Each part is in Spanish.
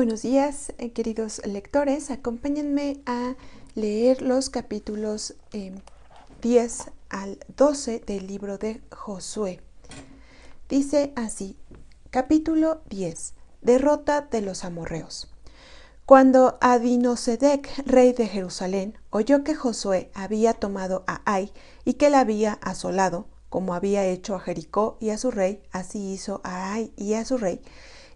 Buenos días, queridos lectores. Acompáñenme a leer los capítulos 10 al 12 del libro de Josué. Dice así, capítulo 10, derrota de los amorreos. Cuando Adinosedec, rey de Jerusalén, oyó que Josué había tomado a Ai y que la había asolado, como había hecho a Jericó y a su rey, así hizo a Ai y a su rey,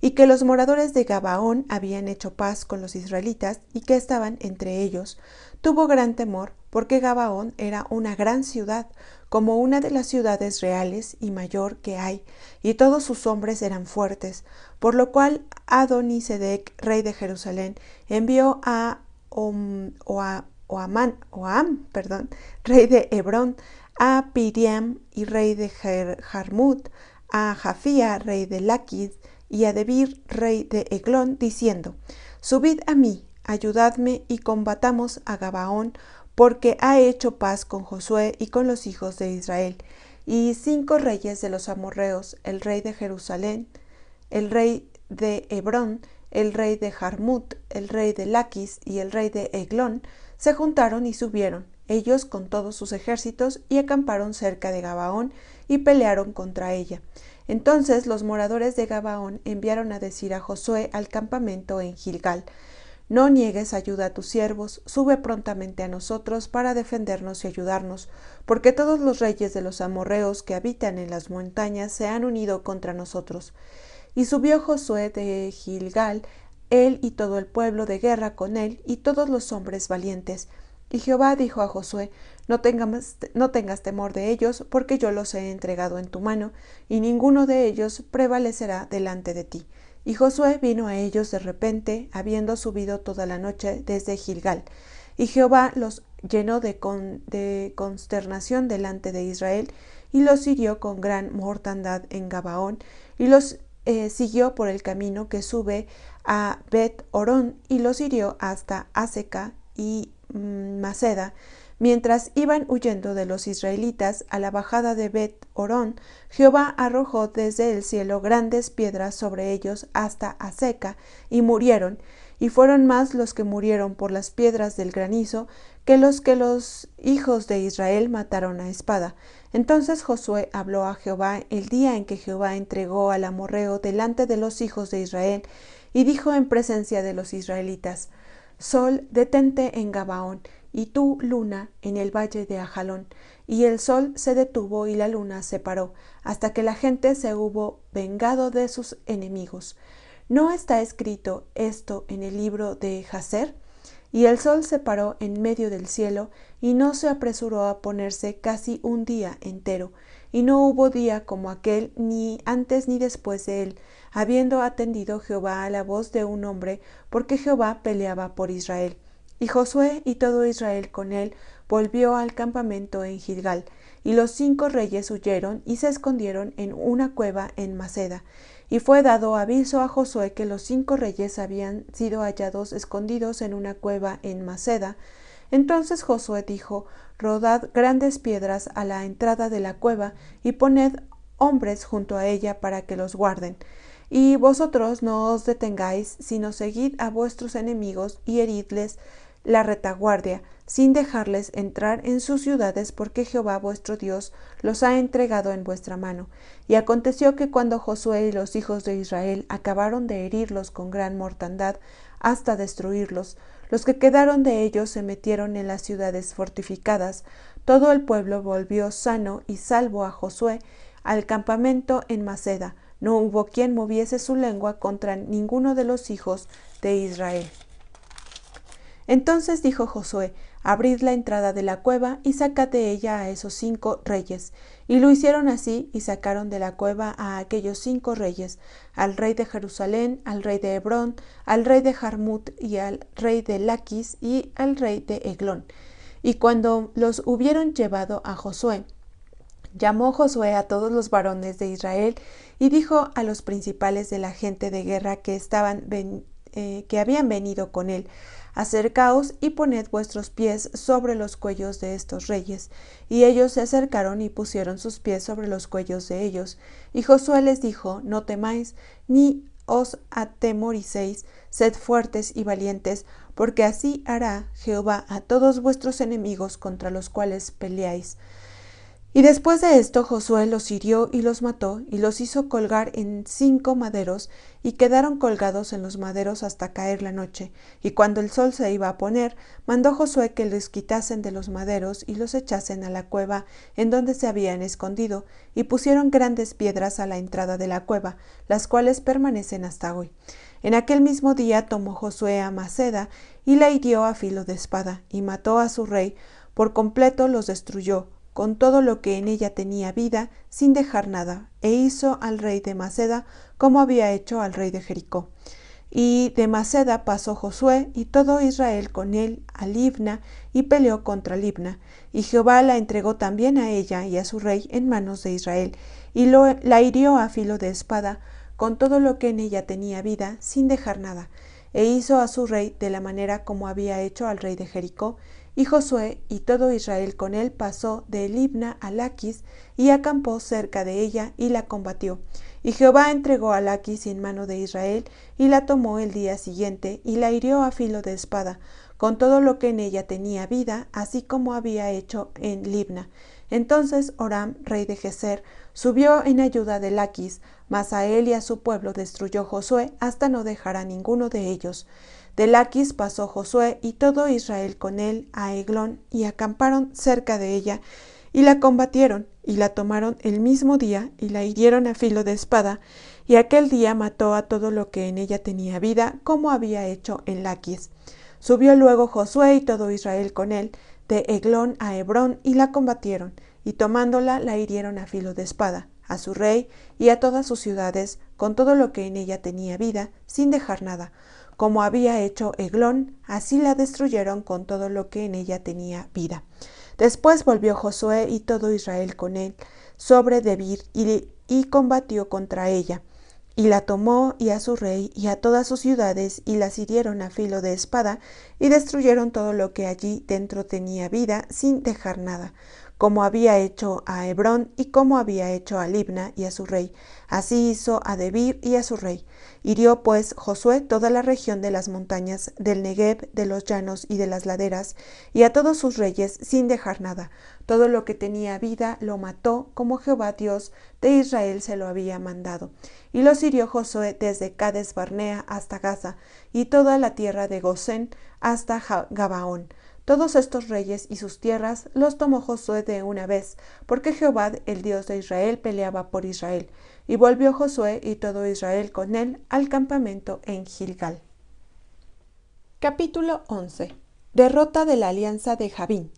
y que los moradores de Gabaón habían hecho paz con los israelitas y que estaban entre ellos, tuvo gran temor, porque Gabaón era una gran ciudad, como una de las ciudades reales y mayor que hay, y todos sus hombres eran fuertes, por lo cual Adonisedec, rey de Jerusalén, envió a Oam, rey de Hebrón, a Piriam y rey de Jarmut, a Jafía, rey de Laquis, y a Debir, rey de Eglón, diciendo: Subid a mí, ayudadme y combatamos a Gabaón, porque ha hecho paz con Josué y con los hijos de Israel. Y 5 reyes de los amorreos, el rey de Jerusalén, el rey de Hebrón, el rey de Jarmut, el rey de Laquis y el rey de Eglón, se juntaron y subieron, ellos con todos sus ejércitos, y acamparon cerca de Gabaón y pelearon contra ella. Entonces los moradores de Gabaón enviaron a decir a Josué al campamento en Gilgal: No niegues ayuda a tus siervos, sube prontamente a nosotros para defendernos y ayudarnos, porque todos los reyes de los amorreos que habitan en las montañas se han unido contra nosotros. Y subió Josué de Gilgal, él y todo el pueblo de guerra con él, y todos los hombres valientes. Y Jehová dijo a Josué: no tengas temor de ellos, porque yo los he entregado en tu mano, y ninguno de ellos prevalecerá delante de ti. Y Josué vino a ellos de repente, habiendo subido toda la noche desde Gilgal. Y Jehová los llenó de consternación delante de Israel, y los hirió con gran mortandad en Gabaón, y los siguió por el camino que sube a Bet-Orón, y los hirió hasta Aseca y Maceda. Mientras iban huyendo de los israelitas a la bajada de Bet-Orón, Jehová arrojó desde el cielo grandes piedras sobre ellos hasta Aseca, y murieron, y fueron más los que murieron por las piedras del granizo que los hijos de Israel mataron a espada. Entonces Josué habló a Jehová el día en que Jehová entregó al amorreo delante de los hijos de Israel, y dijo en presencia de los israelitas: Sol, detente en Gabaón, y tú, luna, en el valle de Ajalón. Y el sol se detuvo y la luna se paró, hasta que la gente se hubo vengado de sus enemigos. ¿No está escrito esto en el libro de Jaser? Y el sol se paró en medio del cielo, y no se apresuró a ponerse casi un día entero, y no hubo día como aquel, ni antes ni después de él, habiendo atendido Jehová a la voz de un hombre, porque Jehová peleaba por Israel. Y Josué y todo Israel con él volvió al campamento en Gilgal, y los 5 reyes huyeron y se escondieron en una cueva en Maceda. Y fue dado aviso a Josué que los 5 reyes habían sido hallados escondidos en una cueva en Maceda. Entonces Josué dijo: Rodad grandes piedras a la entrada de la cueva, y poned hombres junto a ella para que los guarden. Y vosotros no os detengáis, sino seguid a vuestros enemigos y heridles la retaguardia, sin dejarles entrar en sus ciudades, porque Jehová vuestro Dios los ha entregado en vuestra mano. Y aconteció que cuando Josué y los hijos de Israel acabaron de herirlos con gran mortandad hasta destruirlos, los que quedaron de ellos se metieron en las ciudades fortificadas. Todo el pueblo volvió sano y salvo a Josué al campamento en Maceda. No hubo quien moviese su lengua contra ninguno de los hijos de Israel. Entonces dijo Josué: Abrid la entrada de la cueva y sacad de ella a esos 5 reyes. Y lo hicieron así, y sacaron de la cueva a aquellos 5 reyes, al rey de Jerusalén, al rey de Hebrón, al rey de Jarmut y al rey de Laquis y al rey de Eglón. Y cuando los hubieron llevado a Josué, llamó Josué a todos los varones de Israel y dijo a los principales de la gente de guerra que habían venido con él: Acercaos y poned vuestros pies sobre los cuellos de estos reyes. Y ellos se acercaron y pusieron sus pies sobre los cuellos de ellos. Y Josué les dijo: No temáis, ni os atemoricéis, sed fuertes y valientes, porque así hará Jehová a todos vuestros enemigos contra los cuales peleáis. Y después de esto Josué los hirió y los mató, y los hizo colgar en 5 maderos, y quedaron colgados en los maderos hasta caer la noche. Y cuando el sol se iba a poner, mandó Josué que les quitasen de los maderos y los echasen a la cueva en donde se habían escondido, y pusieron grandes piedras a la entrada de la cueva, las cuales permanecen hasta hoy. En aquel mismo día tomó Josué a Maceda y la hirió a filo de espada, y mató a su rey, por completo los destruyó, con todo lo que en ella tenía vida, sin dejar nada, e hizo al rey de Maceda como había hecho al rey de Jericó. Y de Maceda pasó Josué y todo Israel con él a Libna, y peleó contra Libna. Y Jehová la entregó también a ella y a su rey en manos de Israel, y la hirió a filo de espada, con todo lo que en ella tenía vida, sin dejar nada, e hizo a su rey de la manera como había hecho al rey de Jericó. Y Josué y todo Israel con él pasó de Libna a Laquis, y acampó cerca de ella, y la combatió. Y Jehová entregó a Laquis en mano de Israel, y la tomó el día siguiente, y la hirió a filo de espada, con todo lo que en ella tenía vida, así como había hecho en Libna. Entonces Horam, rey de Geser, subió en ayuda de Laquis, mas a él y a su pueblo destruyó Josué, hasta no dejar a ninguno de ellos. De Laquis pasó Josué y todo Israel con él a Eglón, y acamparon cerca de ella, y la combatieron, y la tomaron el mismo día, y la hirieron a filo de espada, y aquel día mató a todo lo que en ella tenía vida, como había hecho en Laquis. Subió luego Josué y todo Israel con él, de Eglón a Hebrón, y la combatieron, y tomándola la hirieron a filo de espada, a su rey y a todas sus ciudades, con todo lo que en ella tenía vida, sin dejar nada. Como había hecho Eglón, así la destruyeron con todo lo que en ella tenía vida. Después volvió Josué y todo Israel con él sobre Debir, y combatió contra ella, y la tomó, y a su rey y a todas sus ciudades, y las hirieron a filo de espada, y destruyeron todo lo que allí dentro tenía vida, sin dejar nada, como había hecho a Hebrón, y como había hecho a Libna y a su rey. Así hizo a Debir y a su rey. Hirió pues Josué toda la región de las montañas, del Negev, de los llanos y de las laderas, y a todos sus reyes, sin dejar nada. Todo lo que tenía vida lo mató, como Jehová Dios de Israel se lo había mandado. Y los hirió Josué desde Cades Barnea hasta Gaza, y toda la tierra de Gosén hasta Gabaón. Todos estos reyes y sus tierras los tomó Josué de una vez, porque Jehová, el Dios de Israel, peleaba por Israel. Y volvió Josué y todo Israel con él al campamento en Gilgal. Capítulo 11. Derrota de la alianza de Jabín.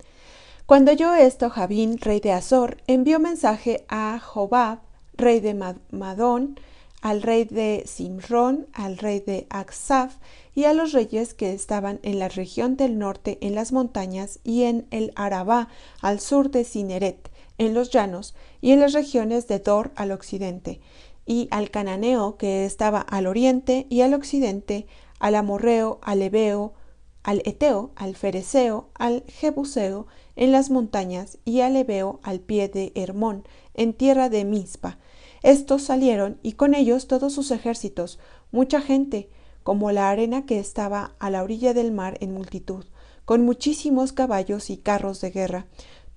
Cuando oyó esto, Jabín, rey de Azor, envió mensaje a Jobab, rey de Madón, al rey de Simrón, al rey de Aksaf, y a los reyes que estaban en la región del norte, en las montañas, y en el Arabá, al sur de Cineret, en los llanos, y en las regiones de Dor al occidente, y al cananeo que estaba al oriente y al occidente, al amorreo, al ebeo, al eteo, al fereceo, al jebuseo, en las montañas, y al ebeo al pie de Hermón, en tierra de Mizpa. Estos salieron, y con ellos todos sus ejércitos, mucha gente, como la arena que estaba a la orilla del mar en multitud, con muchísimos caballos y carros de guerra.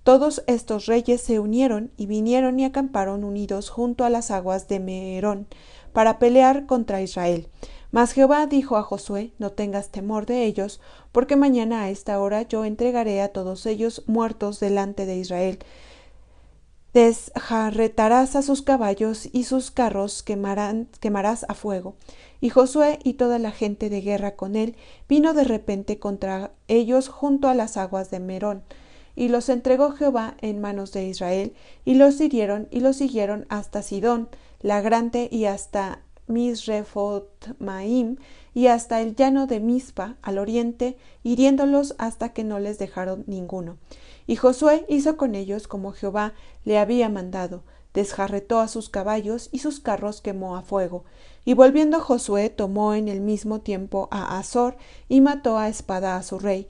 Todos estos reyes se unieron y vinieron y acamparon unidos junto a las aguas de Meerón, para pelear contra Israel. Mas Jehová dijo a Josué: no tengas temor de ellos, porque mañana a esta hora yo entregaré a todos ellos muertos delante de Israel. Desjarretarás a sus caballos y sus carros quemarás a fuego. Y Josué y toda la gente de guerra con él vino de repente contra ellos junto a las aguas de Merón. Y los entregó Jehová en manos de Israel, y los hirieron y los siguieron hasta Sidón, la grande, y hasta Misrefotmaim, y hasta el llano de Mizpa, al oriente, hiriéndolos hasta que no les dejaron ninguno. Y Josué hizo con ellos como Jehová le había mandado, desjarretó a sus caballos y sus carros quemó a fuego. Y volviendo Josué tomó en el mismo tiempo a Azor y mató a espada a su rey,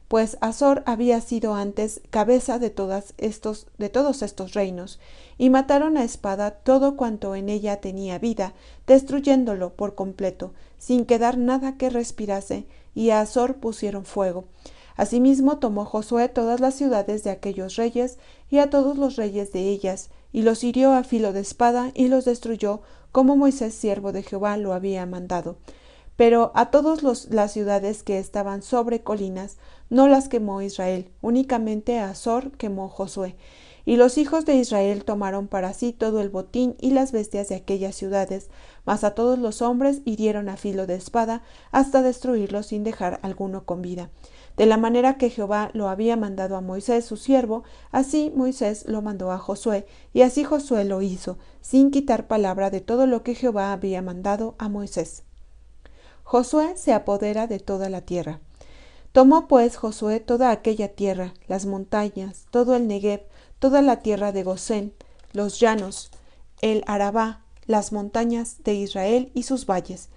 pues Azor había sido antes cabeza de todos estos reinos, y mataron a espada todo cuanto en ella tenía vida, destruyéndolo por completo, sin quedar nada que respirase, y a Azor pusieron fuego. Asimismo tomó Josué todas las ciudades de aquellos reyes, y a todos los reyes de ellas, y los hirió a filo de espada, y los destruyó, como Moisés siervo de Jehová lo había mandado. Pero a todas las ciudades que estaban sobre colinas no las quemó Israel, únicamente a Azor quemó Josué. Y los hijos de Israel tomaron para sí todo el botín y las bestias de aquellas ciudades, mas a todos los hombres hirieron a filo de espada, hasta destruirlos sin dejar alguno con vida. De la manera que Jehová lo había mandado a Moisés su siervo, así Moisés lo mandó a Josué, y así Josué lo hizo, sin quitar palabra de todo lo que Jehová había mandado a Moisés. Josué se apodera de toda la tierra. Tomó pues Josué toda aquella tierra, las montañas, todo el Negev, toda la tierra de Gosén, los llanos, el Arabá, las montañas de Israel y sus valles,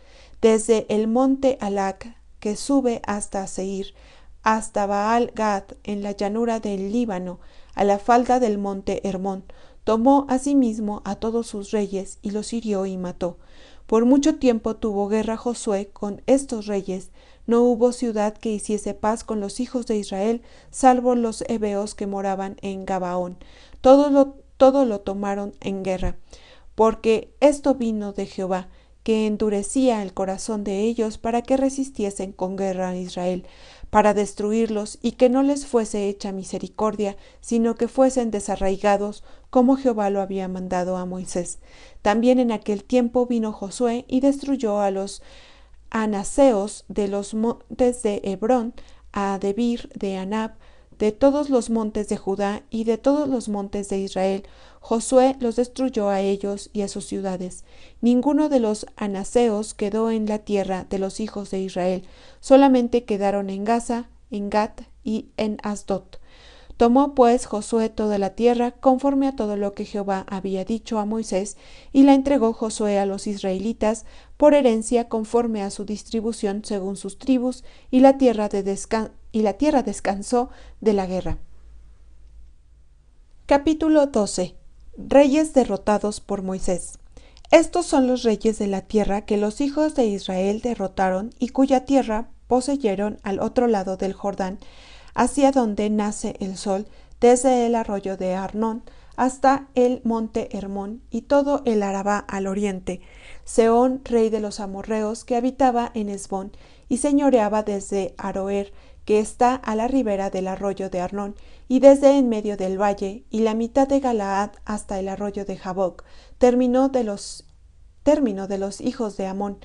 desde el monte Alac, que sube hasta Seir, hasta Baal-Gad, en la llanura del Líbano, a la falda del monte Hermón. Tomó asimismo a todos sus reyes, y los hirió y mató. Por mucho tiempo tuvo guerra Josué con estos reyes. No hubo ciudad que hiciese paz con los hijos de Israel, salvo los heveos que moraban en Gabaón. Todo lo tomaron en guerra, porque esto vino de Jehová, que endurecía el corazón de ellos para que resistiesen con guerra a Israel, para destruirlos, y que no les fuese hecha misericordia, sino que fuesen desarraigados, como Jehová lo había mandado a Moisés. También en aquel tiempo vino Josué y destruyó a los anaseos de los montes de Hebrón, a Debir de Anab, de todos los montes de Judá y de todos los montes de Israel. Josué los destruyó a ellos y a sus ciudades. Ninguno de los anaseos quedó en la tierra de los hijos de Israel, solamente quedaron en Gaza, en Gat y en Asdod. Tomó pues Josué toda la tierra, conforme a todo lo que Jehová había dicho a Moisés, y la entregó Josué a los israelitas por herencia conforme a su distribución según sus tribus, y la tierra descansó de la guerra. Capítulo 12. Reyes derrotados por Moisés. Estos son los reyes de la tierra que los hijos de Israel derrotaron y cuya tierra poseyeron al otro lado del Jordán, hacia donde nace el sol, desde el arroyo de Arnón hasta el monte Hermón y todo el Arabá al oriente. Sehón, rey de los amorreos, que habitaba en Hesbón y señoreaba desde Aroer, que está a la ribera del arroyo de Arnón, y desde en medio del valle, y la mitad de Galaad hasta el arroyo de Jaboc, término de los hijos de Amón,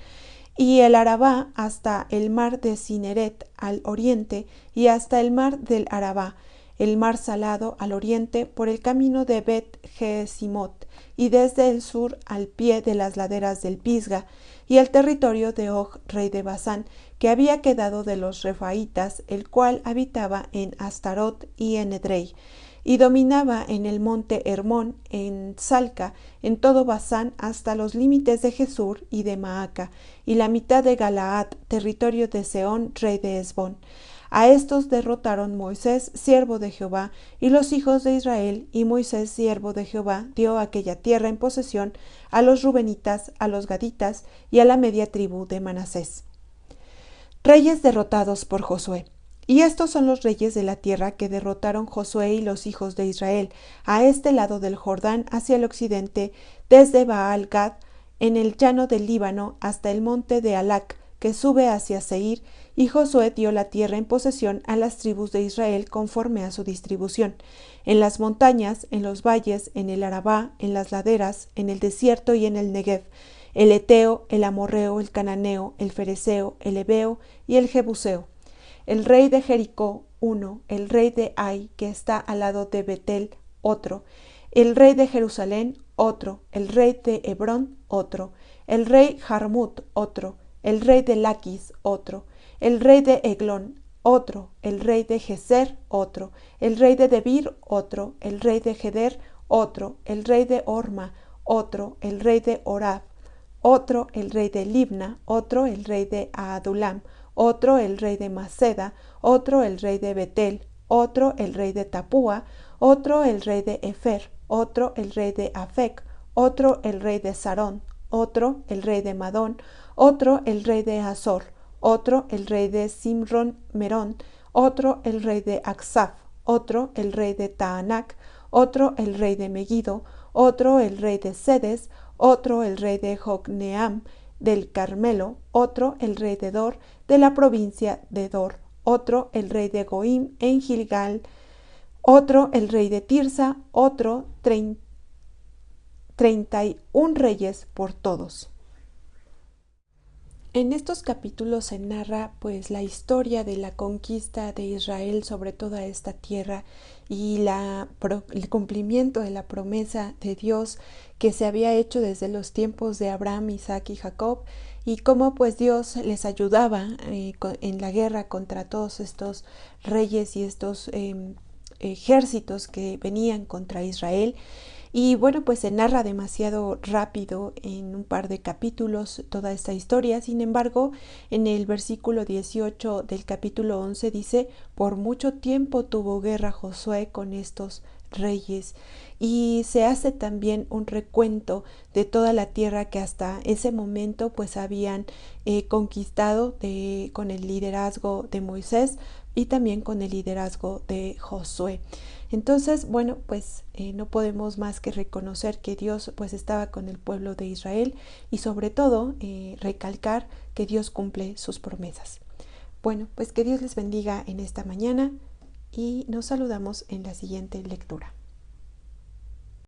y el Arabá hasta el mar de Cineret al oriente, y hasta el mar del Arabá, el mar salado al oriente, por el camino de Bet-Gesimot, y desde el sur al pie de las laderas del Pisga, y el territorio de Og, rey de Basán, que había quedado de los Refaitas, el cual habitaba en Astarot y en Edrei, y dominaba en el monte Hermón, en Salca, en todo Basán, hasta los límites de Jesur y de Maaca, y la mitad de Galaad, territorio de Sehón, rey de Hesbón. A estos derrotaron Moisés, siervo de Jehová, y los hijos de Israel, y Moisés, siervo de Jehová, dio aquella tierra en posesión a los rubenitas, a los gaditas y a la media tribu de Manasés. Reyes derrotados por Josué. Y estos son los reyes de la tierra que derrotaron Josué y los hijos de Israel, a este lado del Jordán hacia el occidente, desde Baal-Gad, en el llano del Líbano, hasta el monte de Alac, que sube hacia Seir, y Josué dio la tierra en posesión a las tribus de Israel conforme a su distribución, en las montañas, en los valles, en el Arabá, en las laderas, en el desierto y en el Negev, el Eteo, el Amorreo, el Cananeo, el Fereceo, el Heveo y el Jebuseo. El rey de Jericó, uno, el rey de Ai, que está al lado de Betel, otro, el rey de Jerusalén, otro, el rey de Hebrón, otro, el rey Jarmut, otro, el rey de Laquis, otro, el rey de Eglón, otro, el rey de Geser, otro, el rey de Debir, otro, el rey de Geder, otro, el rey de Orma, otro, el rey de Orab, otro, el rey de Libna, otro, el rey de Adulam, otro el rey de Maceda, otro el rey de Betel, otro el rey de Tapúa, otro el rey de Efer, otro el rey de Afec, otro el rey de Sarón, otro el rey de Madón, otro el rey de Azor, otro el rey de Simron Merón, otro el rey de Aksaf, otro el rey de Taanac, otro el rey de Megiddo, otro el rey de Sedes, otro el rey de Jocneam del Carmelo, otro el rey de Dor de la provincia de Dor, otro el rey de Goim en Gilgal, otro el rey de Tirsa, otro 31 reyes por todos. En estos capítulos se narra pues la historia de la conquista de Israel sobre toda esta tierra y el cumplimiento de la promesa de Dios que se había hecho desde los tiempos de Abraham, Isaac y Jacob, y cómo pues Dios les ayudaba en la guerra contra todos estos reyes y estos ejércitos que venían contra Israel. Y bueno, pues se narra demasiado rápido en un par de capítulos toda esta historia. Sin embargo, en el versículo 18 del capítulo 11 dice: por mucho tiempo tuvo guerra Josué con estos reyes. Y se hace también un recuento de toda la tierra que hasta ese momento pues habían conquistado con el liderazgo de Moisés y también con el liderazgo de Josué. Entonces, bueno, pues no podemos más que reconocer que Dios pues estaba con el pueblo de Israel y sobre todo recalcar que Dios cumple sus promesas. Bueno, pues que Dios les bendiga en esta mañana y nos saludamos en la siguiente lectura.